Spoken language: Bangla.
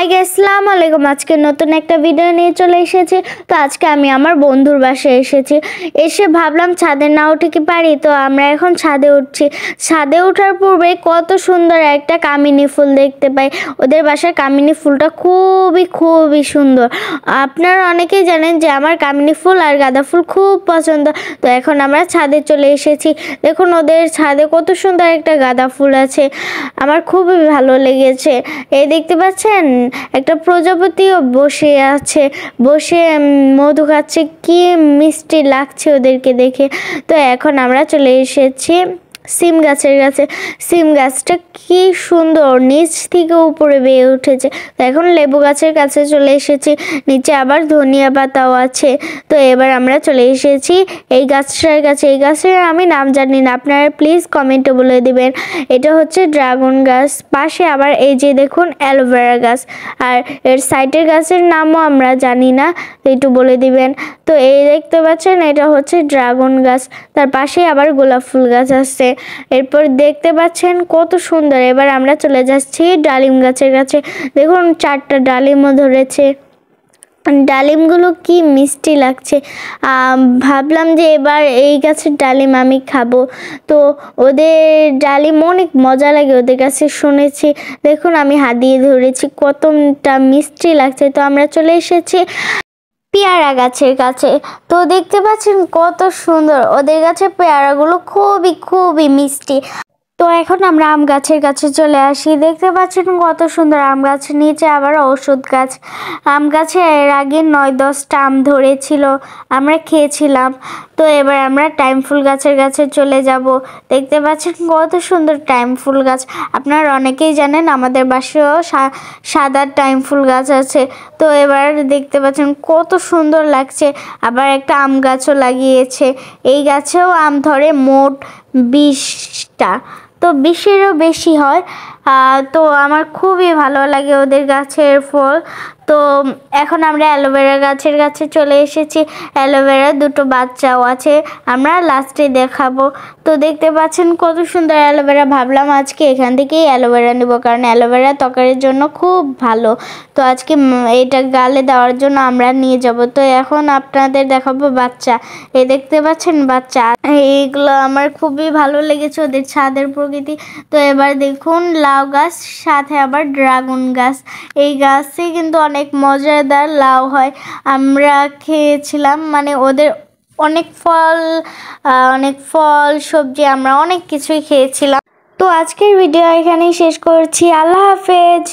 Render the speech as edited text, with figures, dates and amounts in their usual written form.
হাই গাইস, আসসালামু আলাইকুম। আজকে নতুন একটা ভিডিও নিয়ে চলে এসেছি। তো আজকে আমি আমার বন্ধুর বাসায় এসেছি। এসে ভাবলাম ছাদে না উঠে কি পারি, তো আমরা এখন ছাদে উঠছি। ছাদে ওঠার পূর্বে কত সুন্দর একটা কামিনী ফুল দেখতে পাই। ওদের বাসার কামিনী ফুলটা খুবই খুবই সুন্দর। আপনারা অনেকেই জানেন যে আমার কামিনী ফুল আর গাঁদা ফুল খুব পছন্দ। তো এখন আমরা ছাদে চলে এসেছি। দেখুন ওদের ছাদে কত সুন্দর একটা গাঁদা ফুল আছে, আমার খুবই ভালো লেগেছে। এই দেখতে পাচ্ছেন একটা প্রজাপতিও বসে আছে, বসে মধু খাচ্ছে, কি মিষ্টি লাগছে ওদেরকে দেখে। তো এখন আমরা চলে এসেছি সিম গাছের কাছে। সিম গাছটা কি সুন্দর নিচ থেকে উপরে বেয়ে উঠেছে। তো এখন লেবু গাছের কাছে চলে এসেছি, নিচে আবার ধনিয়া পাতাও আছে। তো এবার আমরা চলে এসেছি এই গাছটার কাছে। এই গাছের আমি নাম জানি না, আপনারা প্লিজ কমেন্টে বলে দিবেন। এটা হচ্ছে ড্রাগন গাছ। পাশে আবার এই যে দেখুন অ্যালোভেরা গাছ, আর এর সাইডের গাছের নামও আমরা জানি না, তো একটু বলে দিবেন। তো এই দেখতে পাচ্ছেন এটা হচ্ছে ড্রাগন গাছ, তার পাশে আবার গোলাপ ফুল গাছ আছে। এরপর দেখতে পাচ্ছেন কত সুন্দর। এবার আমরা চলে যাচ্ছি ডালিম গাছের কাছে। দেখুন 4টা ডালিমও ধরেছে, ডালিমগুলো কি মিষ্টি লাগছে। ভাবলাম যে এবার এই গাছের ডালিম আমি খাবো। তো ওদের ডালিম অনেক মজা লাগে ওদের কাছে, শুনেছি। দেখুন আমি হাত দিয়ে ধরেছি, কতটা মিষ্টি লাগছে। তো আমরা চলে এসেছি পেয়ারা গাছের কাছে। তো দেখতে পাচ্ছেন কত সুন্দর, ওদের গাছে পেয়ারাগুলো খুবই খুবই মিষ্টি। তো এখন আমরা আম গাছের কাছে চলে আসি। দেখতে পাচ্ছেন কত সুন্দর আম গাছ, নিচে আবার ঔষধ গাছ। আম গাছে এর আগে 9-10টা আম ধরেছিল, আমরা খেয়েছিলাম। তো এবার আমরা টাইম ফুল গাছের কাছে চলে যাব। দেখতে পাচ্ছেন কত সুন্দর টাইম ফুল গাছ। আপনারা অনেকেই জানেন আমাদের বাসায়ও সাদা টাইম ফুল গাছ আছে। তো এবার দেখতে পাচ্ছেন কত সুন্দর লাগছে। আবার একটা আম গাছও লাগিয়েছে, এই গাছেও আম ধরে মোট 20টা, তো 20-এরও বেশি হয়। তো আমার খুবই ভালো লাগে ওদের গাছের ফল। তো এখন আমরা অ্যালোভেরা গাছের কাছে চলে এসেছি। অ্যালোভেরা 2টো বাচ্চাও আছে, আমরা লাস্টে দেখাবো। তো দেখতে পাচ্ছেন কত সুন্দর অ্যালোভেরা। ভাবলাম আজকে এখান থেকেই অ্যালোভেরা নেব, কারণ অ্যালোভেরা ত্বকের জন্য খুব ভালো। তো আজকে এটা গালে দেওয়ার জন্য আমরা নিয়ে যাব। তো এখন আপনাদের দেখাবো বাচ্চা। এই দেখতে পাচ্ছেন বাচ্চা, এইগুলো আমার খুবই ভালো লেগেছে ওদের ছাদের প্রকৃতি। তো এবার দেখুন লাউ গাছ, সাথে আবার ড্রাগন গাছ। এই গাছে কিন্তু অনেক মজাদার লাউ হয়, আমরা খেয়েছিলাম। মানে ওদের অনেক ফল সবজি, আমরা অনেক কিছুই খেয়েছিলাম। তো আজকের ভিডিও এখানেই শেষ করছি। আল্লাহ হাফেজ।